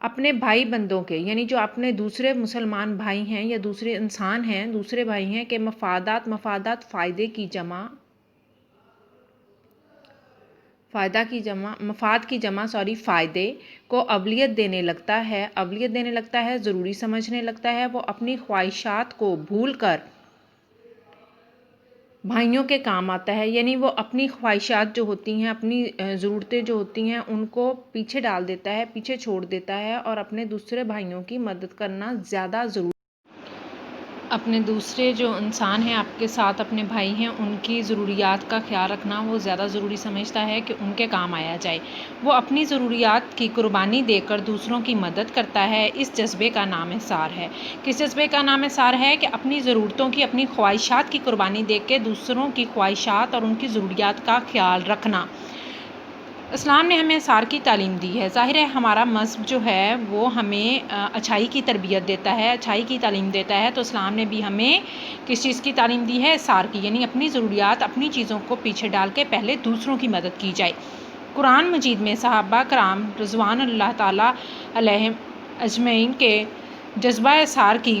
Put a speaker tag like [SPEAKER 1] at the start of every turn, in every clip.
[SPEAKER 1] اپنے بھائی بندوں کے یعنی جو اپنے دوسرے مسلمان بھائی ہیں یا دوسرے انسان ہیں، دوسرے بھائی ہیں کہ مفادات مفاد کی جمع فائدے کو اولویت دینے لگتا ہے، ضروری سمجھنے لگتا ہے، وہ اپنی خواہشات کو بھول کر بھائیوں کے کام آتا ہے، یعنی وہ اپنی خواہشات جو ہوتی ہیں، اپنی ضرورتیں جو ہوتی ہیں ان کو پیچھے ڈال دیتا ہے، پیچھے چھوڑ دیتا ہے اور اپنے دوسرے بھائیوں کی مدد کرنا زیادہ ضروری، اپنے دوسرے جو انسان ہیں آپ کے ساتھ اپنے بھائی ہیں ان کی ضروریات کا خیال رکھنا وہ زیادہ ضروری سمجھتا ہے کہ ان کے کام آیا جائے، وہ اپنی ضروریات کی قربانی دے کر دوسروں کی مدد کرتا ہے، اس جذبے کا نام اثار ہے۔ کس جذبے کا نام اثار ہے کہ اپنی ضرورتوں کی، اپنی خواہشات کی قربانی دے کے دوسروں کی خواہشات اور ان کی ضروریات کا خیال رکھنا۔ اسلام نے ہمیں اثار کی تعلیم دی ہے، ظاہر ہے ہمارا مذہب جو ہے وہ ہمیں اچھائی کی تربیت دیتا ہے، اچھائی کی تعلیم دیتا ہے، تو اسلام نے بھی ہمیں کس چیز کی تعلیم دی ہے؟ اثار کی، یعنی اپنی ضروریات، اپنی چیزوں کو پیچھے ڈال کے پہلے دوسروں کی مدد کی جائے۔ قرآن مجید میں صحابہ کرام رضوان اللہ تعالیٰ علیہم اجمعین کے جذبہ اثار کی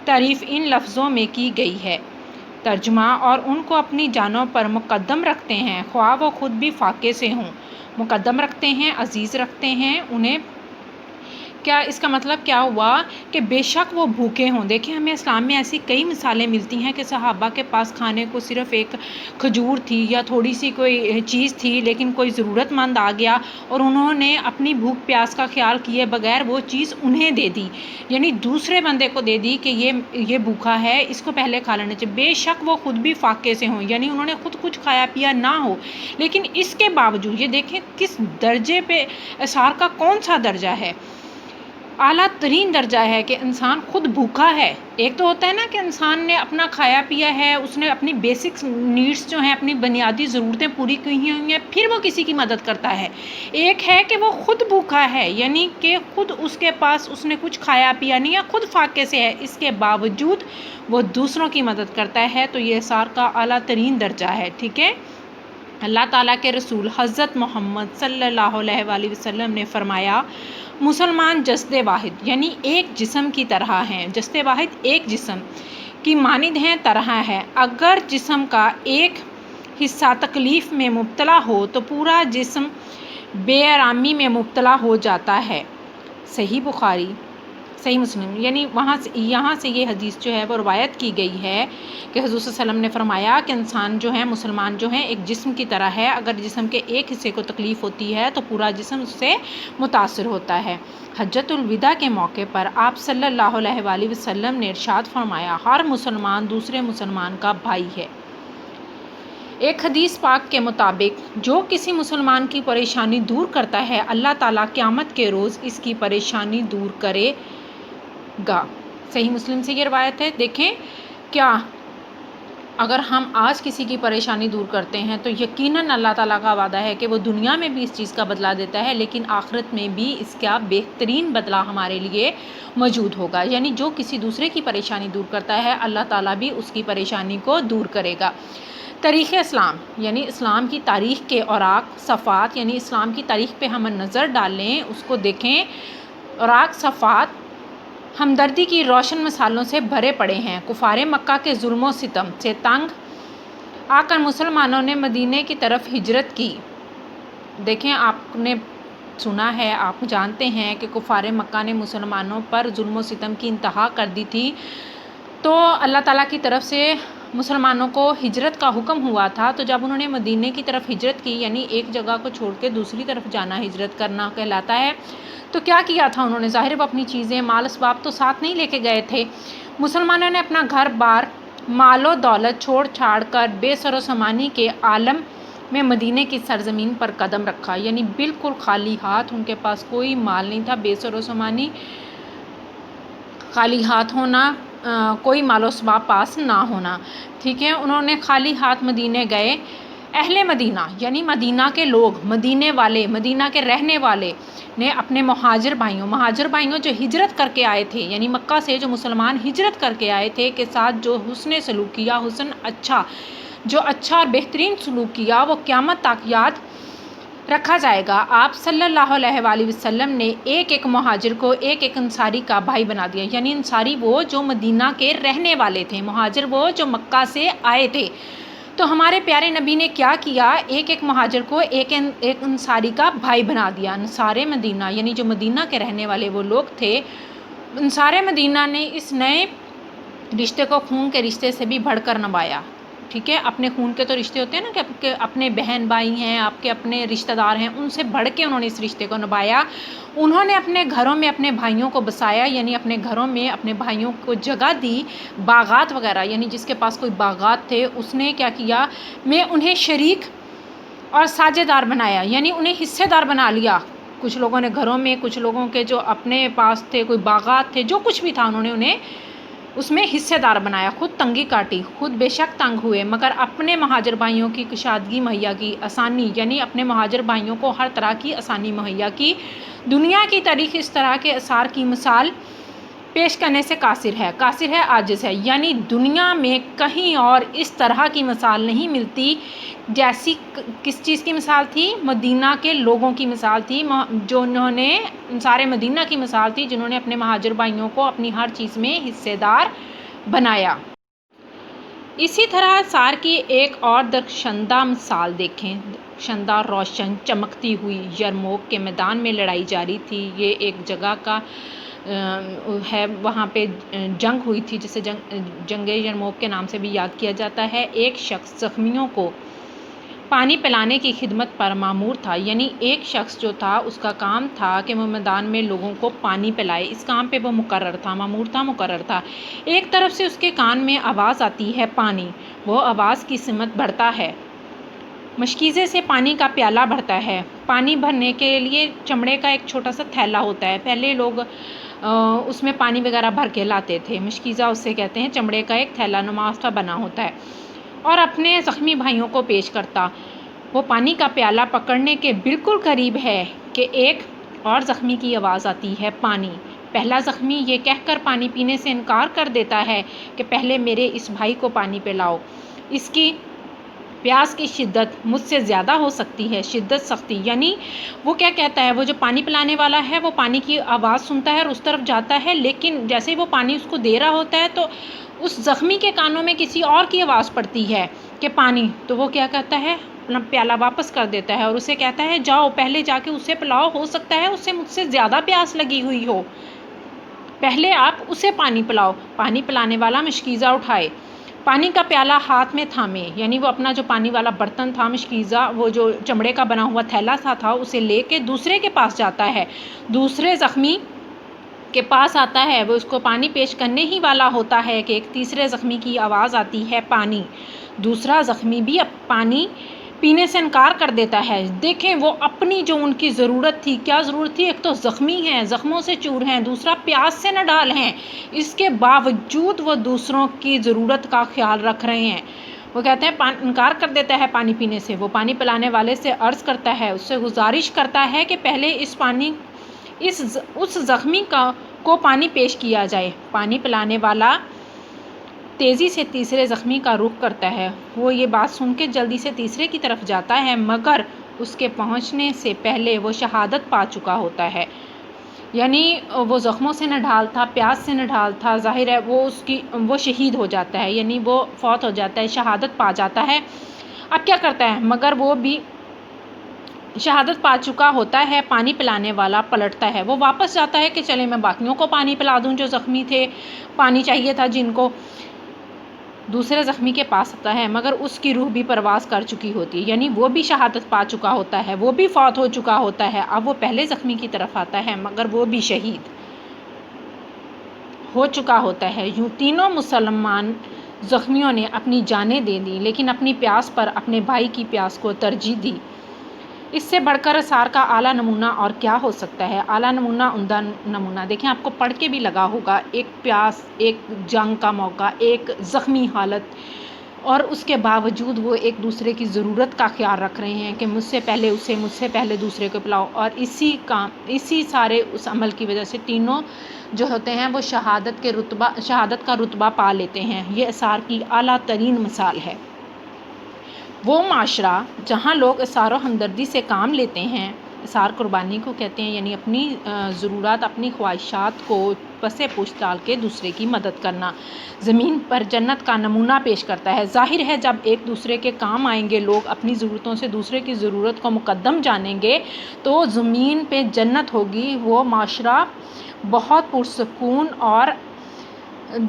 [SPEAKER 1] تعریف ان لفظوں میں کی گئی ہے، ترجمہ: اور ان کو اپنی جانوں پر مقدم رکھتے ہیں، خواہ وہ خود بھی فاقے سے ہوں، مقدم رکھتے ہیں، عزیز رکھتے ہیں انہیں۔ کیا اس کا مطلب کیا ہوا کہ بے شک وہ بھوکے ہوں۔ دیکھیں ہمیں اسلام میں ایسی کئی مثالیں ملتی ہیں کہ صحابہ کے پاس کھانے کو صرف ایک کھجور تھی یا تھوڑی سی کوئی چیز تھی، لیکن کوئی ضرورت مند آ گیا اور انہوں نے اپنی بھوک پیاس کا خیال کیے بغیر وہ چیز انہیں دے دی، یعنی دوسرے بندے کو دے دی کہ یہ بھوکا ہے، اس کو پہلے کھا لینا چاہیے، بے شک وہ خود بھی فاقے سے ہوں، یعنی انہوں نے خود کچھ کھایا پیا نہ ہو، لیکن اس کے باوجود یہ دیکھیں کس درجے پہ اثار کا کون سا درجہ ہے، اعلیٰ ترین درجہ ہے کہ انسان خود بھوکا ہے۔ ایک تو ہوتا ہے نا کہ انسان نے اپنا کھایا پیا ہے، اس نے اپنی بیسک نیڈس جو ہیں، اپنی بنیادی ضرورتیں پوری کی ہوئی ہیں، پھر وہ کسی کی مدد کرتا ہے۔ ایک ہے کہ وہ خود بھوکا ہے، یعنی کہ خود اس کے پاس اس نے کچھ کھایا پیا نہیں ہے، خود فاقے سے ہے، اس کے باوجود وہ دوسروں کی مدد کرتا ہے، تو یہ اثار کا اعلیٰ ترین درجہ ہے، ٹھیک ہے۔ اللہ تعالیٰ کے رسول حضرت محمد صلی اللہ علیہ وآلہ وسلم نے فرمایا، مسلمان جسد واحد یعنی ایک جسم کی طرح ہیں، جسد واحد ایک جسم کی مانند ہیں، طرح ہے، اگر جسم کا ایک حصہ تکلیف میں مبتلا ہو تو پورا جسم بے آرامی میں مبتلا ہو جاتا ہے۔ صحیح بخاری، صحیح مسلم، یعنی یہاں سے یہ حدیث جو ہے وہ روایت کی گئی ہے کہ حضور صلی اللہ علیہ وسلم نے فرمایا کہ انسان جو ہے، مسلمان جو ہیں، ایک جسم کی طرح ہے، اگر جسم کے ایک حصے کو تکلیف ہوتی ہے تو پورا جسم اس سے متاثر ہوتا ہے۔ حجۃ الوداع کے موقع پر آپ صلی اللہ علیہ وآلہ وسلم نے ارشاد فرمایا، ہر مسلمان دوسرے مسلمان کا بھائی ہے۔ ایک حدیث پاک کے مطابق جو کسی مسلمان کی پریشانی دور کرتا ہے، اللہ تعالیٰ قیامت کے روز اس کی پریشانی دور کرے گا۔ صحیح مسلم سے یہ روایت ہے۔ دیکھیں کیا اگر ہم آج کسی کی پریشانی دور کرتے ہیں تو یقیناً اللہ تعالیٰ کا وعدہ ہے کہ وہ دنیا میں بھی اس چیز کا بدلہ دیتا ہے، لیکن آخرت میں بھی اس کا بہترین بدلہ ہمارے لیے موجود ہوگا، یعنی جو کسی دوسرے کی پریشانی دور کرتا ہے اللہ تعالیٰ بھی اس کی پریشانی کو دور کرے گا۔ تاریخ اسلام یعنی اسلام کی تاریخ کے اوراق صفحات، یعنی اسلام کی تاریخ پہ ہم نظر ڈالیں، اس کو دیکھیں، اوراق صفحات ہمدردی کی روشن مثالوں سے بھرے پڑے ہیں۔ کفار مکہ کے ظلم و ستم سے تنگ آ کر مسلمانوں نے مدینے کی طرف ہجرت کی۔ دیکھیں آپ نے سنا ہے، آپ جانتے ہیں کہ کفار مکہ نے مسلمانوں پر ظلم و ستم کی انتہا کر دی تھی، تو اللہ تعالیٰ کی طرف سے مسلمانوں کو ہجرت کا حکم ہوا تھا، تو جب انہوں نے مدینے کی طرف ہجرت کی، یعنی ایک جگہ کو چھوڑ کے دوسری طرف جانا ہجرت کرنا کہلاتا ہے، تو کیا کیا تھا انہوں نے؟ ظاہر وہ اپنی چیزیں، مال اسباب تو ساتھ نہیں لے کے گئے تھے۔ مسلمانوں نے اپنا گھر بار، مال و دولت چھوڑ چھاڑ کر بے سر و سامانی کے عالم میں مدینے کی سرزمین پر قدم رکھا، یعنی بالکل خالی ہاتھ، ان کے پاس کوئی مال نہیں تھا، بے سر و سامانی، خالی ہاتھ ہونا، کوئی مال و اسباب پاس نہ ہونا، ٹھیک ہے۔ انہوں نے خالی ہاتھ مدینے گئے۔ اہل مدینہ یعنی مدینہ کے لوگ، مدینے والے، مدینہ کے رہنے والے نے اپنے مہاجر بھائیوں جو ہجرت کر کے آئے تھے، یعنی مکہ سے جو مسلمان ہجرت کر کے آئے تھے، کے ساتھ جو حسن سلوک کیا، اچھا اور بہترین سلوک کیا، وہ قیامت تک یاد
[SPEAKER 2] رکھا جائے گا۔ آپ صلی اللہ علیہ وآلہ وسلم نے ایک ایک مہاجر کو ایک ایک انصاری کا بھائی بنا دیا، یعنی انصاری وہ جو مدینہ کے رہنے والے تھے، مہاجر وہ جو مکہ سے آئے تھے۔ تو ہمارے پیارے نبی نے کیا کیا، ایک ایک مہاجر کو ایک ایک انصاری کا بھائی بنا دیا۔ انصار مدینہ یعنی جو مدینہ کے رہنے والے وہ لوگ تھے، انصار مدینہ نے اس نئے رشتے کو خون کے رشتے سے بھی بڑھ کر نبھایا، ٹھیک ہے۔ اپنے خون کے تو رشتے ہوتے ہیں نا کہ اپنے بہن بھائی ہیں، آپ کے اپنے رشتہ دار ہیں، ان سے بڑھ کے انہوں نے اس رشتے کو نبھایا۔ انہوں نے اپنے گھروں میں اپنے بھائیوں کو بسایا، یعنی اپنے گھروں میں اپنے بھائیوں کو جگہ دی۔ باغات وغیرہ یعنی جس کے پاس کوئی باغات تھے اس نے کیا کیا، میں انہیں شریک اور ساجھے دار بنایا، یعنی انہیں حصے دار بنا لیا۔ کچھ لوگوں نے گھروں میں، کچھ لوگوں کے جو اپنے پاس تھے، کوئی باغات تھے، جو کچھ بھی تھا انہوں نے انہیں اس میں حصے دار بنایا۔ خود تنگی کاٹی، خود بے شک تنگ ہوئے، مگر اپنے مہاجر بھائیوں کی کشادگی مہیا کی، آسانی، یعنی اپنے مہاجر بھائیوں کو ہر طرح کی آسانی مہیا کی۔ دنیا کی تاریخ اس طرح کے آثار کی مثال پیش کرنے سے قاصر ہے، عاجز ہے، یعنی دنیا میں کہیں اور اس طرح کی مثال نہیں ملتی جیسی کس چیز کی مثال تھی، مدینہ کے لوگوں کی مثال تھی، جو انہوں نے انصار مدینہ کی مثال تھی، جنہوں نے اپنے مہاجر بھائیوں کو اپنی ہر چیز میں حصے دار بنایا۔ اسی طرح آثار کی ایک اور درخشندہ مثال دیکھیں، شاندار، روشن، چمکتی ہوئی یرموک کے میدان میں لڑائی جاری تھی۔ یہ ایک جگہ کا ہے، وہاں پہ جنگ ہوئی تھی، جسے جنگ یرموک کے نام سے بھی یاد کیا جاتا ہے۔ ایک شخص زخمیوں کو پانی پلانے کی خدمت پر مامور تھا، یعنی ایک شخص جو تھا اس کا کام تھا کہ وہ میدان میں لوگوں کو پانی پلائے، اس کام پہ وہ مقرر تھا، مامور تھا، مقرر تھا۔ ایک طرف سے اس کے کان میں آواز آتی ہے پانی، وہ آواز کی سمت بڑھتا ہے، مشکیزے سے پانی کا پیالہ بھرتا ہے۔ پانی بھرنے کے لیے چمڑے کا ایک چھوٹا سا تھیلا ہوتا ہے، پہلے لوگ اس میں پانی وغیرہ بھر کے لاتے تھے، مشکیزہ اسے کہتے ہیں، چمڑے کا ایک تھیلا نما سا بنا ہوتا ہے، اور اپنے زخمی بھائیوں کو پیش کرتا۔ وہ پانی کا پیالہ پکڑنے کے بالکل قریب ہے کہ ایک اور زخمی کی آواز آتی ہے پانی۔ پہلا زخمی یہ کہہ کر پانی پینے سے انکار کر دیتا ہے کہ پہلے میرے اس بھائی کو پانی پلاؤ، اس کی پیاس کی شدت مجھ سے زیادہ ہو سکتی ہے، شدت سختی، یعنی وہ کیا کہتا ہے، وہ جو پانی پلانے والا ہے وہ پانی کی آواز سنتا ہے اور اس طرف جاتا ہے، لیکن جیسے ہی وہ پانی اس کو دے رہا ہوتا ہے تو اس زخمی کے کانوں میں کسی اور کی آواز پڑتی ہے کہ پانی، تو وہ کیا کہتا ہے، اپنا پیالہ واپس کر دیتا ہے اور اسے کہتا ہے جاؤ پہلے جا کے اسے پلاؤ، ہو سکتا ہے اسے مجھ سے زیادہ پیاس لگی ہوئی ہو، پہلے آپ اسے پانی پلاؤ۔ پانی پلانے والا مشکیزہ اٹھائے، پانی کا پیالہ ہاتھ میں تھامے، یعنی وہ اپنا جو پانی والا برتن تھا، مشکیزہ وہ جو چمڑے کا بنا ہوا تھیلا سا تھا، اسے لے کے دوسرے کے پاس جاتا ہے، دوسرے زخمی کے پاس آتا ہے، وہ اس کو پانی پیش کرنے ہی والا ہوتا ہے کہ ایک تیسرے زخمی کی آواز آتی ہے پانی۔ دوسرا زخمی بھی پانی پینے سے انکار کر دیتا ہے۔ دیکھیں وہ اپنی جو ان کی ضرورت تھی، کیا ضرورت تھی، ایک تو زخمی ہیں، زخموں سے چور ہیں، دوسرا پیاس سے نڈال ہیں، اس کے باوجود وہ دوسروں کی ضرورت کا خیال رکھ رہے ہیں۔ وہ کہتے ہیں انکار کر دیتا ہے پانی پینے سے، وہ پانی پلانے والے سے عرض کرتا ہے، اس سے گزارش کرتا ہے کہ پہلے اس زخمی کو پانی پیش کیا جائے۔ پانی پلانے والا تیزی سے تیسرے زخمی کا رخ کرتا ہے، وہ یہ بات سن کے جلدی سے تیسرے کی طرف جاتا ہے، مگر اس کے پہنچنے سے پہلے وہ شہادت پا چکا ہوتا ہے، یعنی وہ زخموں سے نڈھال تھا، پیاس سے نڈھال تھا، ظاہر ہے وہ شہید ہو جاتا ہے، یعنی وہ فوت ہو جاتا ہے، شہادت پا جاتا ہے۔ اب کیا کرتا ہے، مگر وہ بھی شہادت پا چکا ہوتا ہے، پانی پلانے والا پلٹتا ہے، وہ واپس جاتا ہے کہ چلے میں باقیوں کو پانی پلا دوں جو زخمی تھے، پانی چاہیے تھا جن کو۔ دوسرے زخمی کے پاس آتا ہے، مگر اس کی روح بھی پرواز کر چکی ہوتی ہے، یعنی وہ بھی شہادت پا چکا ہوتا ہے، وہ بھی فوت ہو چکا ہوتا ہے۔ اب وہ پہلے زخمی کی طرف آتا ہے، مگر وہ بھی شہید ہو چکا ہوتا ہے۔ یوں تینوں مسلمان زخمیوں نے اپنی جانیں دے دیں، لیکن اپنی پیاس پر اپنے بھائی کی پیاس کو ترجیح دی۔ اس سے بڑھ کر آثار کا اعلیٰ نمونہ اور کیا ہو سکتا ہے، اعلیٰ نمونہ، عمدہ نمونہ۔ دیکھیں آپ کو پڑھ کے بھی لگا ہوگا، ایک پیاس، ایک جنگ کا موقع، ایک زخمی حالت، اور اس کے باوجود وہ ایک دوسرے کی ضرورت کا خیال رکھ رہے ہیں کہ مجھ سے پہلے اسے، مجھ سے پہلے دوسرے کو پلاؤ، اور اسی سارے اس عمل کی وجہ سے تینوں جو ہوتے ہیں وہ شہادت کا رتبہ پا لیتے ہیں۔ یہ آثار کی اعلیٰ ترین مثال ہے۔ وہ معاشرہ جہاں لوگ اثار و ہمدردی سے کام لیتے ہیں، اثار قربانی کو کہتے ہیں، یعنی اپنی ضرورات، اپنی خواہشات کو پسِ پوچھ ڈال کے دوسرے کی مدد کرنا، زمین پر جنت کا نمونہ پیش کرتا ہے۔ ظاہر ہے جب ایک دوسرے کے کام آئیں گے لوگ، اپنی ضرورتوں سے دوسرے کی ضرورت کو مقدم جانیں گے، تو زمین پہ جنت ہوگی۔ وہ معاشرہ بہت پرسکون اور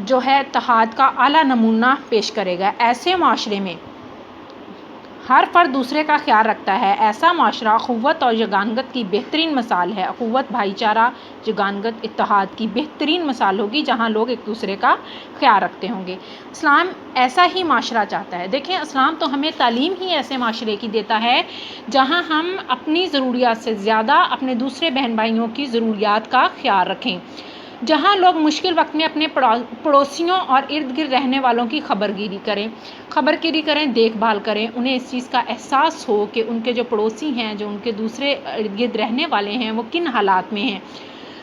[SPEAKER 2] جو ہے اتحاد کا اعلیٰ نمونہ پیش کرے گا۔ ایسے معاشرے میں ہر فرد دوسرے کا خیال رکھتا ہے۔ ایسا معاشرہ اخوت اور یگانگت کی بہترین مثال ہے۔ اخوت، بھائی چارہ، یگانگت، اتحاد کی بہترین مثال ہوگی جہاں لوگ ایک دوسرے کا خیال رکھتے ہوں گے۔ اسلام ایسا ہی معاشرہ چاہتا ہے۔ دیکھیں، اسلام تو ہمیں تعلیم ہی ایسے معاشرے کی دیتا ہے جہاں ہم اپنی ضروریات سے زیادہ اپنے دوسرے بہن بھائیوں کی ضروریات کا خیال رکھیں، جہاں لوگ مشکل وقت میں اپنے پڑوسیوں اور ارد گرد رہنے والوں کی خبرگیری کریں، دیکھ بھال کریں، انہیں اس چیز کا احساس ہو کہ ان کے جو پڑوسی ہیں، جو ان کے دوسرے ارد گرد رہنے والے ہیں، وہ کن حالات میں ہیں۔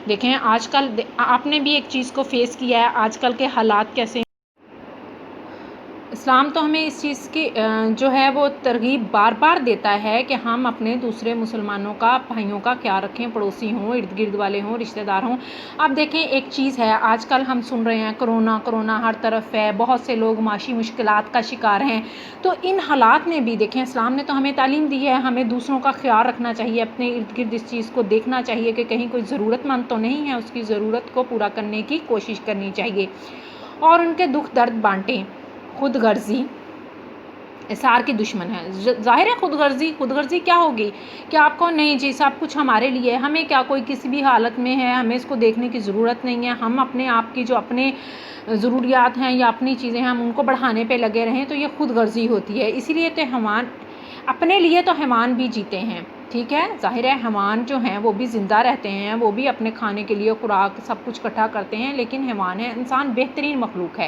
[SPEAKER 2] دیکھیں، آج کل آپ نے بھی ایک چیز کو فیس کیا ہے، آج کل کے حالات کیسے ہیں۔ اسلام تو ہمیں اس چیز کی جو ہے وہ ترغیب بار بار دیتا ہے کہ ہم اپنے دوسرے مسلمانوں کا، بھائیوں کا خیال رکھیں، پڑوسی ہوں، ارد گرد والے ہوں، رشتہ دار ہوں۔ اب دیکھیں، ایک چیز ہے، آج کل ہم سن رہے ہیں کرونا ہر طرف ہے، بہت سے لوگ معاشی مشکلات کا شکار ہیں، تو ان حالات میں بھی دیکھیں، اسلام نے تو ہمیں تعلیم دی ہے، ہمیں دوسروں کا خیال رکھنا چاہیے، اپنے ارد گرد اس چیز کو دیکھنا چاہیے کہ کہیں کوئی ضرورت مند تو نہیں ہے، اس کی ضرورت کو پورا کرنے کی کوشش کرنی چاہیے اور ان کے دکھ درد بانٹیں۔ خود غرضی اثار کی دشمن ہے۔ ظاہر ہے خود غرضی کیا ہوگی کہ آپ کو نہیں جی سب کچھ ہمارے لیے، ہمیں کیا کوئی کسی بھی حالت میں ہے، ہمیں اس کو دیکھنے کی ضرورت نہیں ہے، ہم اپنے آپ کی جو اپنے ضروریات ہیں یا اپنی چیزیں ہیں ہم ان کو بڑھانے پہ لگے رہیں، تو یہ خود غرضی ہوتی ہے۔ اسی لیے تو حیوان اپنے لیے تو حیوان بھی جیتے ہیں، ٹھیک ہے، ظاہر ہے حیوان جو ہیں وہ بھی زندہ رہتے ہیں، وہ بھی اپنے کھانے کے لیے خوراک سب کچھ اکٹھا کرتے ہیں، لیکن حیوان ہے، انسان بہترین مخلوق ہے۔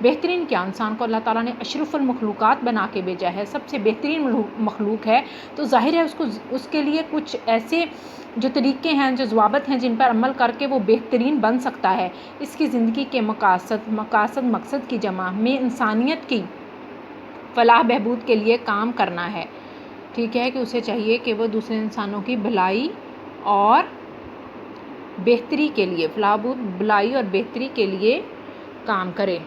[SPEAKER 2] بہترین کیا، انسان کو اللہ تعالیٰ نے اشرف المخلوقات بنا کے بھیجا ہے، سب سے بہترین مخلوق ہے، تو ظاہر ہے اس کے لیے کچھ ایسے جو طریقے ہیں، جو ضوابط ہیں جن پر عمل کر کے وہ بہترین بن سکتا ہے۔ اس کی زندگی کے مقصد کی جمع میں انسانیت کی فلاح بہبود کے لیے کام کرنا ہے، ٹھیک ہے، کہ اسے چاہیے کہ وہ دوسرے انسانوں کی بھلائی اور بہتری کے لیے، فلاح بہبود، بھلائی اور بہتری کے لیے کام کرے۔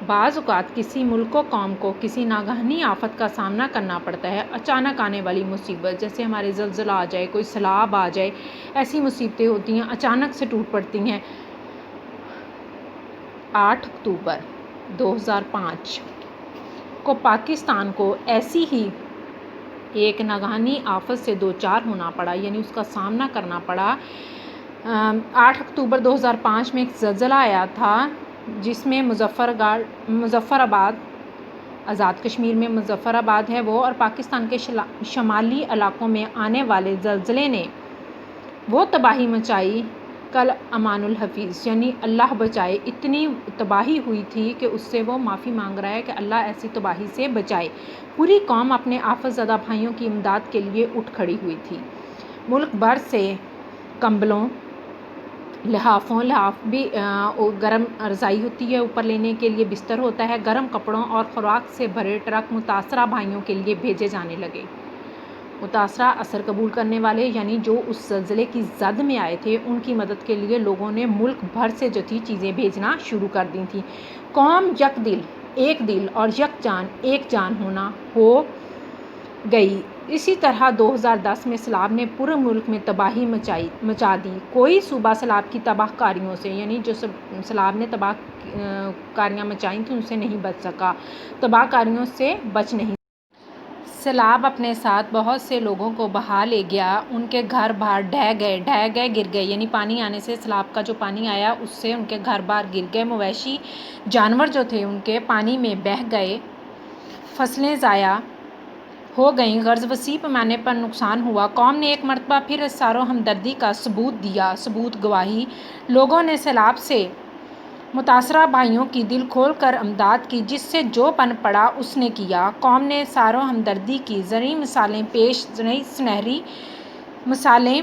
[SPEAKER 2] بعض اوقات کسی ملک و قوم کو کسی ناگہانی آفت کا سامنا کرنا پڑتا ہے، اچانک آنے والی مصیبت، جیسے ہمارے زلزلہ آ جائے، کوئی سیلاب آ جائے، ایسی مصیبتیں ہوتی ہیں، اچانک سے ٹوٹ پڑتی ہیں۔ 8 اکتوبر 2005 کو پاکستان کو ایسی ہی ایک ناگہانی آفت سے دوچار ہونا پڑا، یعنی اس کا سامنا کرنا پڑا۔ 8 اکتوبر 2005 میں ایک زلزلہ آیا تھا جس میں مظفر آباد، آزاد کشمیر میں مظفر آباد ہے وہ، اور پاکستان کے شمالی علاقوں میں آنے والے زلزلے نے وہ تباہی مچائی، کل امان الحفیظ، یعنی اللہ بچائے، اتنی تباہی ہوئی تھی کہ اس سے وہ معافی مانگ رہا ہے کہ اللہ ایسی تباہی سے بچائے۔ پوری قوم اپنے آفت زدہ بھائیوں کی امداد کے لیے اٹھ کھڑی ہوئی تھی۔ ملک بھر سے کمبلوں، لحاف بھی گرم رضائی ہوتی ہے، اوپر لینے کے لیے بستر ہوتا ہے، گرم کپڑوں اور خوراک سے بھرے ٹرک متاثرہ بھائیوں کے لیے بھیجے جانے لگے۔ متاثرہ اثر قبول کرنے والے، یعنی جو اس زلزلے کی زد میں آئے تھے، ان کی مدد کے لیے لوگوں نے ملک بھر سے جو تھی چیزیں بھیجنا شروع کر دی تھیں۔ قوم یک دل، ایک دل اور ایک جان ہونا ہو گئی۔ اسی طرح 2010 میں سیلاب نے پورے ملک میں تباہی مچا دی۔ کوئی صوبہ سیلاب کی تباہ کاریوں سے، یعنی جو سیلاب نے تباہ کاریاں مچائیں تھیں ان سے نہیں بچ سکا، تباہ کاریوں سے بچ نہیں۔ سیلاب اپنے ساتھ بہت سے لوگوں کو بہا لے گیا، ان کے گھر بار ڈھہ گئے، گر گئے، یعنی پانی آنے سے، سیلاب کا جو پانی آیا اس سے ان کے گھر بار گر گئے، مویشی جانور جو تھے ان کے پانی میں بہہ گئے، فصلیں ضائع ہو گئیں، غرض وسیع پیمانے پر نقصان ہوا۔ قوم نے ایک مرتبہ پھر اظہار ہمدردی کا ثبوت دیا، گواہی۔ لوگوں نے سیلاب سے متاثرہ بھائیوں کی دل کھول کر امداد کی، جس سے جو بن پڑا اس نے کیا۔ قوم نے اظہار ہمدردی کی سنہری مثالیں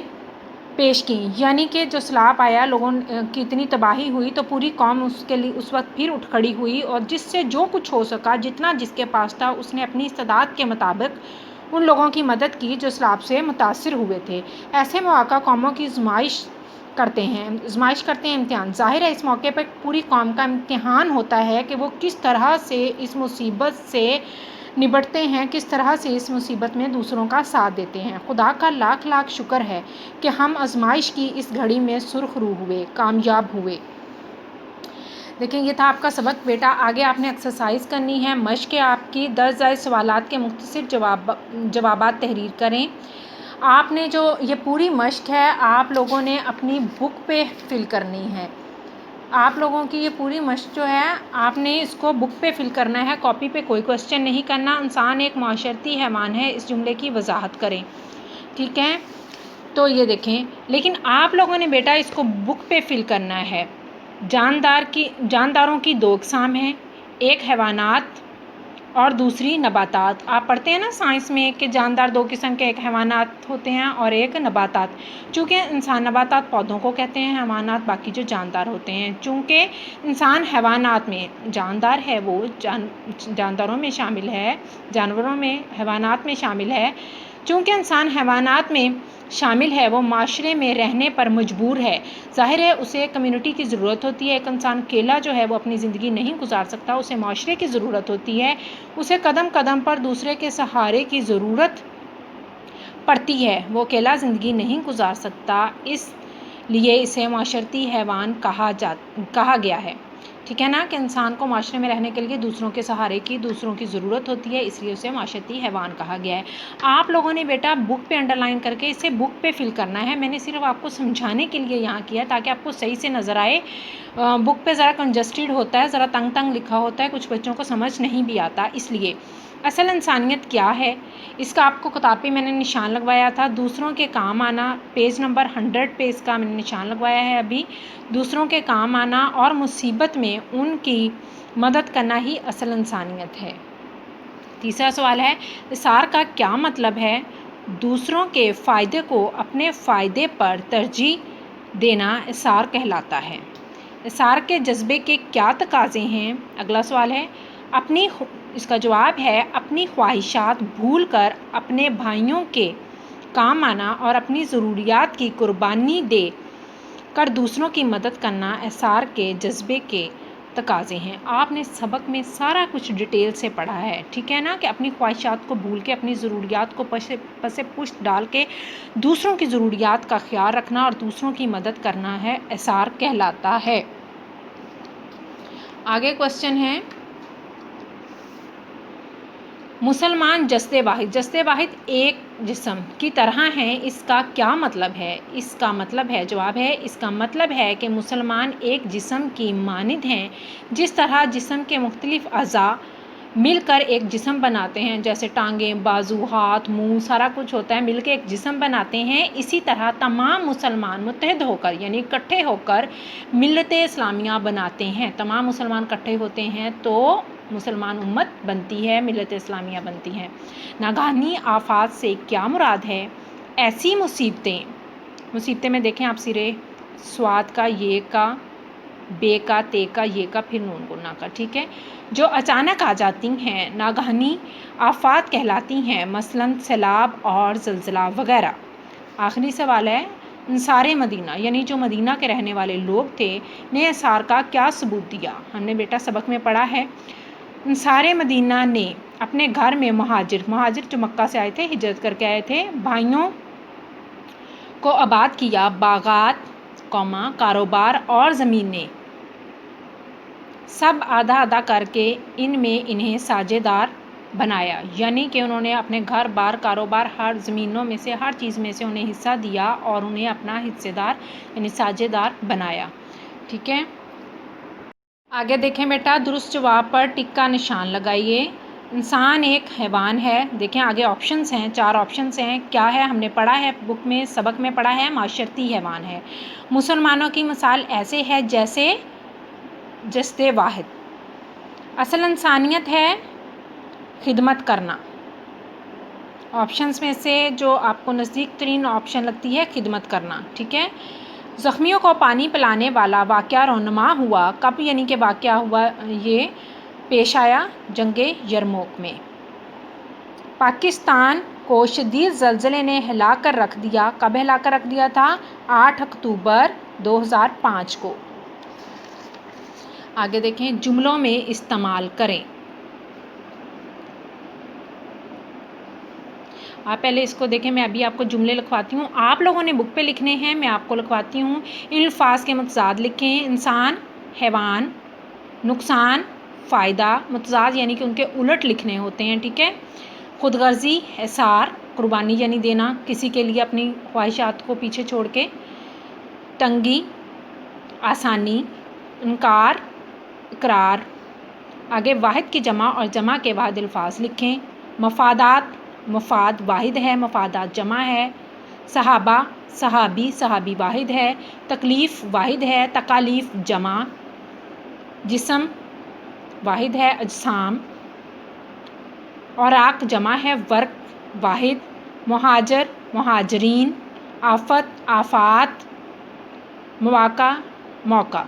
[SPEAKER 2] پیش کی، یعنی کہ جو سیلاب آیا، لوگوں کی اتنی تباہی ہوئی تو پوری قوم اس کے لیے اس وقت پھر اٹھ کھڑی ہوئی، اور جس سے جو کچھ ہو سکا، جتنا جس کے پاس تھا، اس نے اپنی استطاعت کے مطابق ان لوگوں کی مدد کی جو سیلاب سے متاثر ہوئے تھے۔ ایسے مواقع قوموں کی آزمائش کرتے ہیں، امتحان۔ ظاہر ہے اس موقع پر پوری قوم کا امتحان ہوتا ہے کہ وہ کس طرح سے اس مصیبت سے نبٹتے ہیں، کس طرح سے اس مصیبت میں دوسروں کا ساتھ دیتے ہیں۔ خدا کا لاکھ لاکھ شکر ہے کہ ہم آزمائش کی اس گھڑی میں سرخ رو ہوئے، کامیاب ہوئے۔ دیکھیں یہ تھا آپ کا سبق بیٹا، آگے آپ نے ایکسرسائز کرنی ہے، مشق ہے آپ کی، درج ذیل سوالات کے مختصر جوابات تحریر کریں۔ آپ نے جو یہ پوری مشق ہے آپ لوگوں نے اپنی بک پہ فل کرنی ہے۔ آپ لوگوں کی یہ پوری مشق جو ہے آپ نے اس کو بک پہ فل کرنا ہے، کاپی پہ کوئی کوسچن نہیں کرنا۔ انسان ایک معاشرتی حیوان ہے، اس جملے کی وضاحت کریں، ٹھیک ہے؟ تو یہ دیکھیں، لیکن آپ لوگوں نے بیٹا اس کو بک پہ فل کرنا ہے۔ جانداروں کی دو اقسام ہیں، ایک حیوانات اور دوسری نباتات۔ آپ پڑھتے ہیں نا سائنس میں کہ جاندار دو قسم کے، ایک حیوانات ہوتے ہیں اور ایک نباتات۔ چونکہ انسان نباتات پودوں کو کہتے ہیں، حیوانات باقی جو جاندار ہوتے ہیں۔ چونکہ انسان حیوانات میں جاندار ہے، وہ جانداروں میں شامل ہے، جانوروں میں، حیوانات میں شامل ہے۔ چونکہ انسان حیوانات میں شامل ہے، وہ معاشرے میں رہنے پر مجبور ہے۔ ظاہر ہے اسے کمیونٹی کی ضرورت ہوتی ہے، ایک انسان اکیلا جو ہے وہ اپنی زندگی نہیں گزار سکتا، اسے معاشرے کی ضرورت ہوتی ہے، اسے قدم قدم پر دوسرے کے سہارے کی ضرورت پڑتی ہے، وہ اکیلا زندگی نہیں گزار سکتا، اس لیے اسے معاشرتی حیوان کہا گیا ہے، ٹھیک ہے نا، کہ انسان کو معاشرے میں رہنے کے لیے دوسروں کے سہارے کی، دوسروں کی ضرورت ہوتی ہے، اس لیے اسے معاشرتی حیوان کہا گیا ہے۔ آپ لوگوں نے بیٹا بک پہ انڈر لائن کر کے اسے بک پہ فل کرنا ہے، میں نے صرف آپ کو سمجھانے کے لیے یہاں کیا تاکہ آپ کو صحیح سے نظر آئے۔ بک پہ ذرا کنجسٹڈ ہوتا ہے، ذرا تنگ تنگ لکھا ہوتا ہے، کچھ بچوں کو سمجھ نہیں بھی آتا، اس لیے اصل انسانیت کیا ہے اس کا آپ کو کتاب پہ میں نے نشان لگوایا تھا۔ دوسروں کے کام آنا، پیج نمبر 100 پہ اس کا میں نے نشان لگوایا ہے ابھی۔ دوسروں کے کام آنا اور مصیبت میں ان کی مدد کرنا ہی اصل انسانیت ہے۔ تیسرا سوال ہے، اثار کا کیا مطلب ہے؟ دوسروں کے فائدے کو اپنے فائدے پر ترجیح دینا اثار کہلاتا ہے۔ اثار کے جذبے کے کیا تقاضے ہیں؟ اگلا سوال ہے، اس کا جواب ہے اپنی خواہشات بھول کر اپنے بھائیوں کے کام آنا اور اپنی ضروریات کی قربانی دے کر دوسروں کی مدد کرنا اثار کے جذبے کے تقاضے ہیں۔ آپ نے سبق میں سارا کچھ ڈیٹیل سے پڑھا ہے، ٹھیک ہے نا، کہ اپنی خواہشات کو بھول کے اپنی ضروریات کو پس پشت ڈال کے دوسروں کی ضروریات کا خیال رکھنا اور دوسروں کی مدد کرنا ہے اثار کہلاتا ہے۔ آگے کوسچن ہے، مسلمان جسد واحد ایک جسم کی طرح ہیں، اس کا کیا مطلب ہے؟ اس کا مطلب ہے، جواب ہے، اس کا مطلب ہے کہ مسلمان ایک جسم کی مانند ہیں، جس طرح جسم کے مختلف اعضاء مل کر ایک جسم بناتے ہیں، جیسے ٹانگیں، بازو، ہاتھ، منہ، سارا کچھ ہوتا ہے، مل کے ایک جسم بناتے ہیں، اسی طرح تمام مسلمان متحد ہو کر یعنی اکٹھے ہو کر ملت اسلامیہ بناتے ہیں۔ تمام مسلمان اکٹھے ہوتے ہیں تو مسلمان امت بنتی ہے، ملت اسلامیہ بنتی ہے۔ ناگہانی آفات سے کیا مراد ہے؟ ایسی مصیبتیں میں دیکھیں آپ سرے سواد کا، یہ کا، بے کا، تے کا، یہ کا، پھر نون گنا کا، ٹھیک ہے، جو اچانک آ جاتی ہیں ناگہانی آفات کہلاتی ہیں، مثلاً سیلاب اور زلزلہ وغیرہ۔ آخری سوال ہے، انصار مدینہ یعنی جو مدینہ کے رہنے والے لوگ تھے نے اثار کا کیا ثبوت دیا؟ ہم نے بیٹا سبق میں پڑھا ہے، انصار مدینہ نے اپنے گھر میں مہاجر جو مکہ سے آئے تھے، ہجرت کر کے آئے تھے، بھائیوں کو آباد کیا، باغات، کاروبار اور زمینیں سب آدھا آدھا کر کے ان میں انہیں ساجھے دار بنایا، یعنی کہ انہوں نے اپنے گھر بار، کاروبار، ہر زمینوں میں سے، ہر چیز میں سے انہیں حصہ دیا اور انہیں اپنا حصے دار یعنی ساجھے دار بنایا، ٹھیک ہے۔ آگے دیکھیں بیٹا، درست جواب پر ٹک کا نشان لگائیے۔ انسان ایک حیوان ہے، دیکھیں آگے آپشنز ہیں، 4 آپشنز ہیں، کیا ہے ہم نے پڑھا ہے بک میں، سبق میں پڑھا ہے، معاشرتی حیوان ہے۔ مسلمانوں کی مثال ایسے ہے جیسے جسد واحد۔ اصل انسانیت ہے خدمت کرنا آپشنس میں سے جو آپ کو نزدیک ترین آپشن لگتی ہے خدمت کرنا. ٹھیک ہے. زخمیوں کو پانی پلانے والا واقعہ رونما ہوا کب، یعنی کہ واقعہ ہوا یہ پیش آیا جنگ یرموک میں. پاکستان کو شدید زلزلے نے ہلا کر رکھ دیا. کب ہلا کر رکھ دیا تھا؟ 8 اکتوبر 2005 کو. آگے دیکھیں جملوں میں استعمال کریں. آپ پہلے اس کو دیکھیں، میں ابھی آپ کو جملے لکھواتی ہوں. آپ لوگوں نے بک پہ لکھنے ہیں، میں آپ کو لکھواتی ہوں. ان الفاظ کے متضاد لکھیں. انسان، حیوان، نقصان، فائدہ. متضاد یعنی کہ ان کے الٹ لکھنے ہوتے ہیں. ٹھیک ہے. خود غرضی، احصار، قربانی یعنی دینا کسی کے لیے اپنی خواہشات کو پیچھے چھوڑ کے. تنگی، آسانی. انکار، اقرار. آگے واحد کی جمع اور جمع کے واحد الفاظ لکھیں. مفادات، مفاد واحد ہے، مفادات جمع ہے. صحابہ، صحابی، صحابی واحد ہے. تکلیف واحد ہے، تکالیف جمع. جسم واحد ہے، اجسام. اوراق جمع ہے، ورق واحد. مہاجر، مہاجرین. آفت، آفات. مواقع، موقع.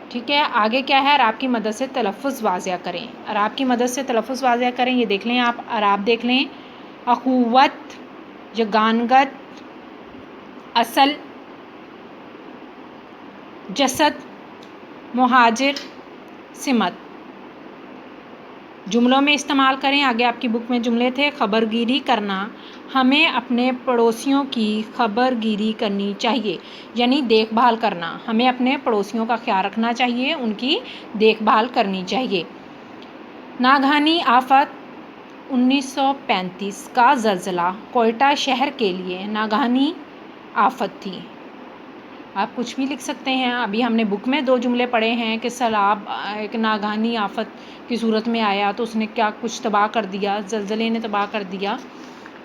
[SPEAKER 2] ٹھیک ہے. آگے کیا ہے؟ عراب کی مدد سے تلفظ واضح کریں. عراب کی مدد سے تلفظ واضح کریں. یہ دیکھ لیں آپ، عراب دیکھ لیں. اخوت، یگانگت، اصل، جسد، مہاجر، سمت. جملوں میں استعمال کریں. آگے آپ کی بک میں جملے تھے. خبر گیری کرنا. ہمیں اپنے پڑوسیوں کی خبر گیری کرنی چاہیے، یعنی دیکھ بھال کرنا. ہمیں اپنے پڑوسیوں کا خیال رکھنا چاہیے، ان کی دیکھ بھال کرنی چاہیے. ناگہانی آفت. 1935 کا زلزلہ کوئٹہ شہر کے لیے ناگہانی آفت تھی. آپ کچھ بھی لکھ سکتے ہیں. ابھی ہم نے بک میں 2 جملے پڑھے ہیں کہ سیلاب ایک ناگہانی آفت کی صورت میں آیا تو اس نے کیا کچھ تباہ کر دیا، زلزلے نے تباہ کر دیا.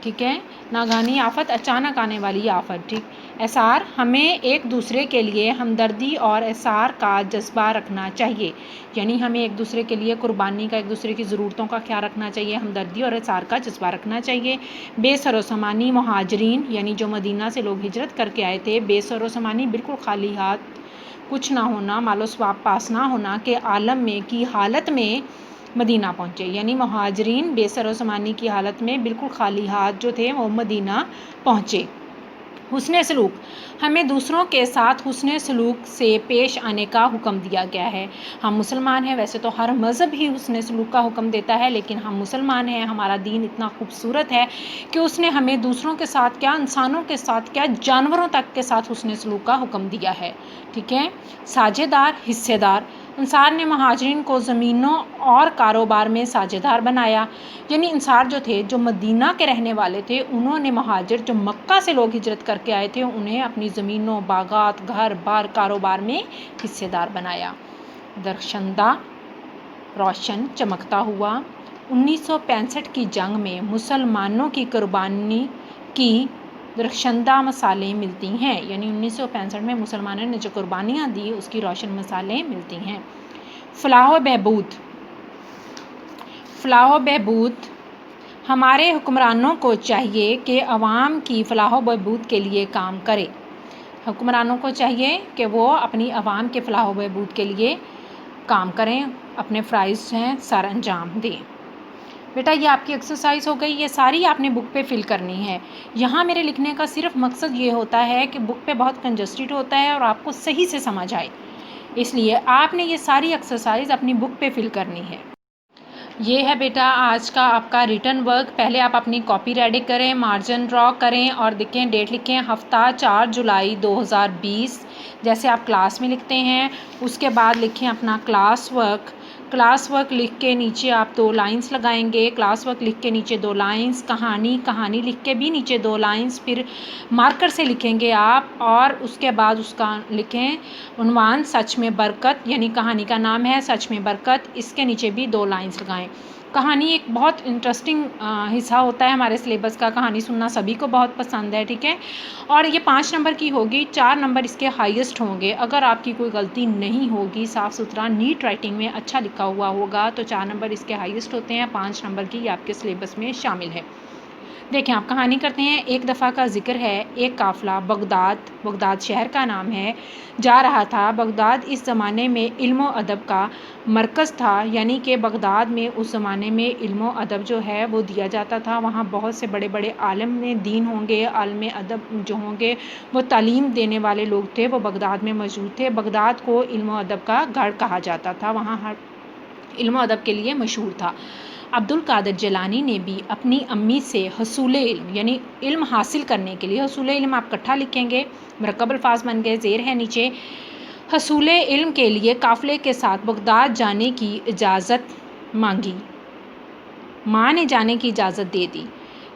[SPEAKER 2] ٹھیک ہے. ناگہانی آفت، اچانک آنے والی آفت. ٹھیک. احسار، ہمیں ایک دوسرے کے لیے ہمدردی اور احسار کا جذبہ رکھنا چاہیے، یعنی ہمیں ایک دوسرے کے لیے قربانی کا، ایک دوسرے کی ضرورتوں کا خیال رکھنا چاہیے، ہمدردی اور احسار کا جذبہ رکھنا چاہیے. بے سر و سامانی، مہاجرین یعنی جو مدینہ سے لوگ ہجرت کر کے آئے تھے. بے سر و سامانی بالکل خالی ہاتھ، کچھ نہ ہونا، مال و ثواب پاس نہ ہونا کے عالم میں کی حالت میں مدینہ پہنچے. یعنی مہاجرین بے سر و سامانی کی حالت میں بالکل خالی ہاتھ جو تھے وہ مدینہ پہنچے. حسن سلوک، ہمیں دوسروں کے ساتھ حسن سلوک سے پیش آنے کا حکم دیا گیا ہے. ہم مسلمان ہیں، ویسے تو ہر مذہب ہی حسن سلوک کا حکم دیتا ہے، لیکن ہم مسلمان ہیں، ہمارا دین اتنا خوبصورت ہے کہ اس نے ہمیں دوسروں کے ساتھ کیا، انسانوں کے ساتھ کیا، جانوروں تک کے ساتھ حسن سلوک کا حکم دیا ہے. ٹھیک ہے. ساجھے دار، حصے دار. انصار نے مہاجرین کو زمینوں اور کاروبار میں ساجھے دار بنایا. یعنی انصار جو تھے، جو مدینہ کے رہنے والے تھے، انہوں نے مہاجر جو مکہ سے لوگ ہجرت کر کے آئے تھے انہیں اپنی زمینوں، باغات، گھر بار، کاروبار میں حصے دار بنایا. درخشندہ، روشن، چمکتا ہوا. 1965 کی جنگ میں مسلمانوں کی قربانی کی درخشندہ مثالیں ملتی ہیں. یعنی 1965 میں مسلمانوں نے جو قربانیاں دی اس کی روشن مثالیں ملتی ہیں. فلاح و بہبود. فلاح و بہبود، ہمارے حکمرانوں کو چاہیے کہ عوام کی فلاح و بہبود کے لیے کام کرے. حکمرانوں کو چاہیے کہ وہ اپنی عوام کے فلاح و بہبود کے لیے کام کریں، اپنے فرائض ہیں سر انجام دیں. بیٹا یہ آپ کی ایکسرسائز ہو گئی. یہ ساری آپ نے بک پہ فل کرنی ہے. یہاں میرے لکھنے کا صرف مقصد یہ ہوتا ہے کہ بک پہ بہت کنجسٹڈ ہوتا ہے اور آپ کو صحیح سے سمجھ آئے، اس لیے آپ نے یہ ساری ایکسرسائز اپنی بک پہ فل کرنی ہے. یہ ہے بیٹا آج کا آپ کا ریٹن ورک. پہلے آپ اپنی کاپی ریڈی کریں، مارجن ڈرا کریں اور دیکھیں ڈیٹ لکھیں ہفتہ 4 جولائی 2020 جیسے آپ کلاس میں لکھتے ہیں. اس کے بعد لکھیں اپنا کلاس ورک. کلاس ورک لکھ کے نیچے آپ 2 لائنس لگائیں گے. کلاس ورک لکھ کے نیچے 2 لائنس. کہانی لکھ کے بھی نیچے 2 لائنس. پھر مارکر سے لکھیں گے آپ اور اس کے بعد اس کا لکھیں عنوان سچ میں برکت، یعنی کہانی کا نام ہے سچ میں برکت. اس کے نیچے بھی 2 لائنس لگائیں. کہانی ایک بہت انٹرسٹنگ حصہ ہوتا ہے ہمارے سلیبس کا، کہانی سننا سبھی کو بہت پسند ہے، ٹھیک ہے. اور یہ 5 نمبر کی ہوگی، 4 نمبر اس کے ہائیسٹ ہوں گے. اگر آپ کی کوئی غلطی نہیں ہوگی، صاف ستھرا نیٹ رائٹنگ میں اچھا لکھا ہوا ہوگا تو 4 نمبر اس کے ہائیسٹ ہوتے ہیں. 5 نمبر کی یہ آپ کے سلیبس میں شامل ہے. دیکھیں آپ کہانی کرتے ہیں. ایک دفعہ کا ذکر ہے، ایک قافلہ بغداد شہر کا نام ہے، جا رہا تھا. بغداد اس زمانے میں علم و ادب کا مرکز تھا، یعنی کہ بغداد میں اس زمانے میں علم و ادب جو ہے وہ دیا جاتا تھا. وہاں بہت سے بڑے بڑے عالم دین ہوں گے، عالم ادب جو ہوں گے، وہ تعلیم دینے والے لوگ تھے، وہ بغداد میں موجود تھے. بغداد کو علم و ادب کا گڑھ کہا جاتا تھا، وہاں ہر علم و ادب کے لیے مشہور تھا. عبد القادر جیلانی نے بھی اپنی امی سے حصول علم یعنی علم حاصل کرنے کے لیے، حصول علم آپ کٹھا لکھیں گے، مرکب الفاظ بن گئے، زیر ہے نیچے، حصول علم کے لیے قافلے کے ساتھ بغداد جانے کی اجازت مانگی. ماں نے جانے کی اجازت دے دی،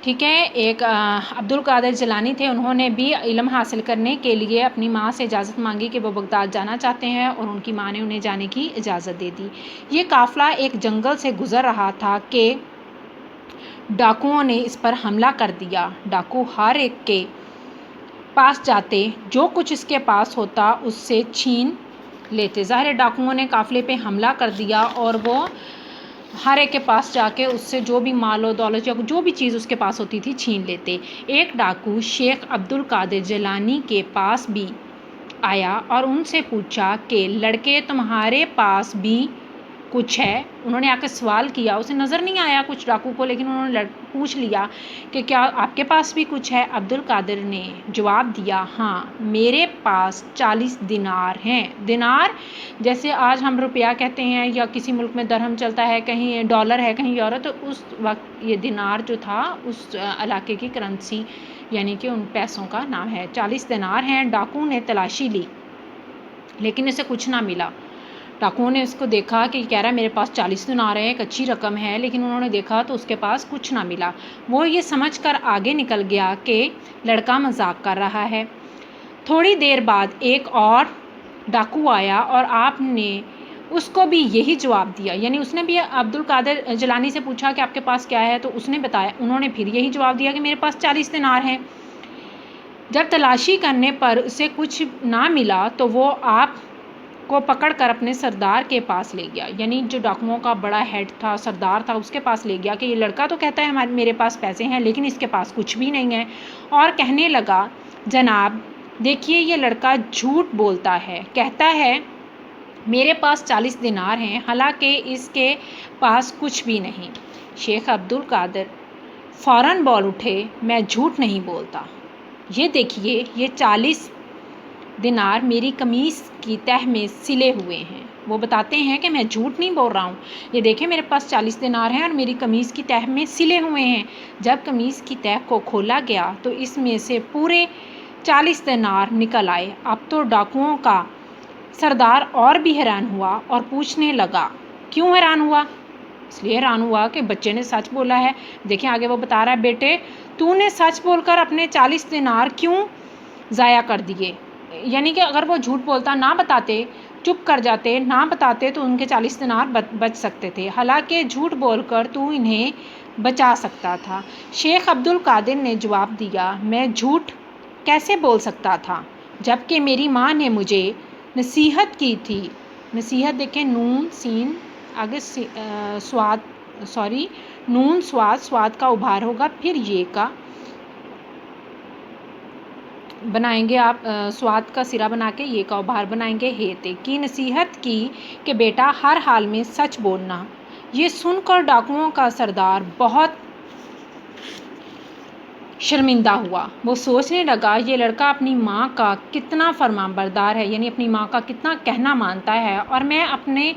[SPEAKER 2] ٹھیک ہے. ایک عبد القادر جیلانی تھے، انہوں نے بھی علم حاصل کرنے کے لیے اپنی ماں سے اجازت مانگی کہ وہ بغداد جانا چاہتے ہیں، اور ان کی ماں نے انہیں جانے کی اجازت دے دی. یہ قافلہ ایک جنگل سے گزر رہا تھا کہ ڈاکوؤں نے اس پر حملہ کر دیا. ڈاکو ہر ایک کے پاس جاتے، جو کچھ اس کے پاس ہوتا اس سے چھین لیتے. ظاہر ہے ڈاکوؤں نے قافلے پہ حملہ کر دیا اور وہ ہر ایک کے پاس جا کے اس سے جو بھی مال و دولت یا جو بھی چیز اس کے پاس ہوتی تھی چھین لیتے. ایک ڈاکو شیخ عبد القادر جیلانی کے پاس بھی آیا اور ان سے پوچھا کہ لڑکے تمہارے پاس بھی کچھ ہے. انہوں نے آ کے سوال کیا، اسے نظر نہیں آیا کچھ ڈاکو کو، لیکن انہوں نے پوچھ لیا کہ کیا آپ کے پاس بھی کچھ ہے. عبد القادر نے جواب دیا، ہاں میرے پاس 40 دینار ہیں. دینار جیسے آج ہم روپیہ کہتے ہیں یا کسی ملک میں درہم چلتا ہے، کہیں ڈالر ہے، کہیں یورو، تو اس وقت یہ دینار جو تھا اس علاقے کی کرنسی یعنی کہ ان پیسوں کا نام ہے. 40 دینار ہیں. ڈاکو نے تلاشی لی لیکن اسے کچھ نہ ملا. ڈاکوؤں نے اس کو دیکھا کہ کہہ رہا ہے میرے پاس 40 دینار ہیں، ایک اچھی رقم ہے، لیکن انہوں نے دیکھا تو اس کے پاس کچھ نہ ملا. وہ یہ سمجھ کر آگے نکل گیا کہ لڑکا مذاق کر رہا ہے. تھوڑی دیر بعد ایک اور ڈاکو آیا اور آپ نے اس کو بھی یہی جواب دیا، یعنی اس نے بھی عبد القادر جیلانی سے پوچھا کہ آپ کے پاس کیا ہے، تو اس نے بتایا، انہوں نے پھر یہی جواب دیا کہ میرے پاس 40 دینار ہیں. جب تلاشی کرنے پر اسے کچھ نہ ملا تو وہ آپ کو پکڑ کر اپنے سردار کے پاس لے گیا، یعنی جو ڈاکوؤں کا بڑا ہیڈ تھا، سردار تھا، اس کے پاس لے گیا کہ یہ لڑکا تو کہتا ہے میرے پاس پیسے ہیں لیکن اس کے پاس کچھ بھی نہیں ہے. اور کہنے لگا، جناب دیکھیے یہ لڑکا جھوٹ بولتا ہے، کہتا ہے میرے پاس 40 دینار ہیں حالانکہ اس کے پاس کچھ بھی نہیں. شیخ عبد القادر فوراً بول اٹھے، میں جھوٹ نہیں بولتا، یہ دیکھیے یہ 40 دینار میری قمیص کی تہ میں سلے ہوئے ہیں. وہ بتاتے ہیں کہ میں جھوٹ نہیں بول رہا ہوں، یہ دیکھیں میرے پاس 40 دینار ہیں اور میری قمیص کی تہ میں سلے ہوئے ہیں. جب قمیص کی تہ کو کھولا گیا تو اس میں سے پورے 40 دینار نکل آئے. اب تو ڈاکوؤں کا سردار اور بھی حیران ہوا اور پوچھنے لگا. کیوں حیران ہوا؟ اس لیے حیران ہوا کہ بچے نے سچ بولا ہے. دیکھیں آگے وہ بتا رہا ہے، بیٹے تو نے سچ بول کر اپنے 40 دینار کیوں ضائع کر دیے؟ یعنی کہ اگر وہ جھوٹ بولتا، نہ بتاتے، چپ کر جاتے، نہ بتاتے تو ان کے 40 دینار بچ سکتے تھے، حالانکہ جھوٹ بول کر تو انہیں بچا سکتا تھا. شیخ عبد القادر نے جواب دیا، میں جھوٹ کیسے بول سکتا تھا جبکہ میری ماں نے مجھے نصیحت کی تھی. نصیحت دیکھیں، نون سین آگے نون سواد کا ابھار ہوگا، پھر یہ کا بنائیں گے آپ، سواد کا سرا بنا کے یہ کا ابھار بنائیں گے، ہیتے کی نصیحت کی کہ بیٹا ہر حال میں سچ بولنا. یہ سن کر ڈاکوؤں کا سردار بہت شرمندہ ہوا. وہ سوچنے لگا یہ لڑکا اپنی ماں کا کتنا فرمان بردار ہے، یعنی اپنی ماں کا کتنا کہنا مانتا ہے، اور میں اپنے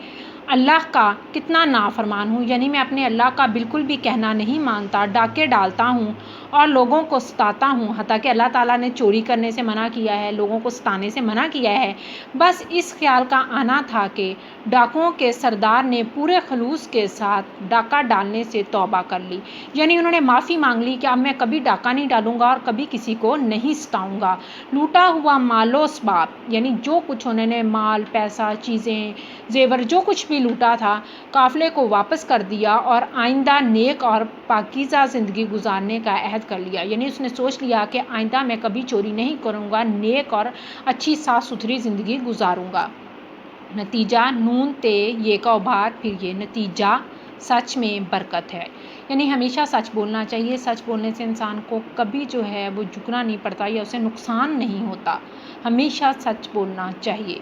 [SPEAKER 2] اللہ کا کتنا نافرمان ہوں، یعنی میں اپنے اللہ کا بالکل بھی کہنا نہیں مانتا، ڈاکے ڈالتا ہوں اور لوگوں کو ستاتا ہوں، حتیٰ کہ اللہ تعالیٰ نے چوری کرنے سے منع کیا ہے، لوگوں کو ستانے سے منع کیا ہے۔ بس اس خیال کا آنا تھا کہ ڈاکوؤں کے سردار نے پورے خلوص کے ساتھ ڈاکہ ڈالنے سے توبہ کر لی، یعنی انہوں نے معافی مانگ لی کہ اب میں کبھی ڈاکہ نہیں ڈالوں گا اور کبھی کسی کو نہیں ستاؤں گا۔ لوٹا ہوا مال و اسباب، یعنی جو کچھ انہوں نے مال، پیسہ، چیزیں، زیور، جو کچھ بھی لوٹا تھا، قافلے کو واپس کر دیا اور آئندہ نیک اور پاکیزہ زندگی گزارنے کا عہد کر لیا، یعنی اس نے سوچ لیا کہ آئندہ میں کبھی چوری نہیں کروں گا، نیک اور اچھی صاف ستھری زندگی گزاروں گا۔ نتیجہ نون تے یہ کا ابھار، پھر یہ نتیجہ سچ میں برکت ہے، یعنی ہمیشہ سچ بولنا چاہیے۔ سچ بولنے سے انسان کو کبھی جو ہے وہ جھکنا نہیں پڑتا یا اسے نقصان نہیں ہوتا، ہمیشہ سچ بولنا چاہیے۔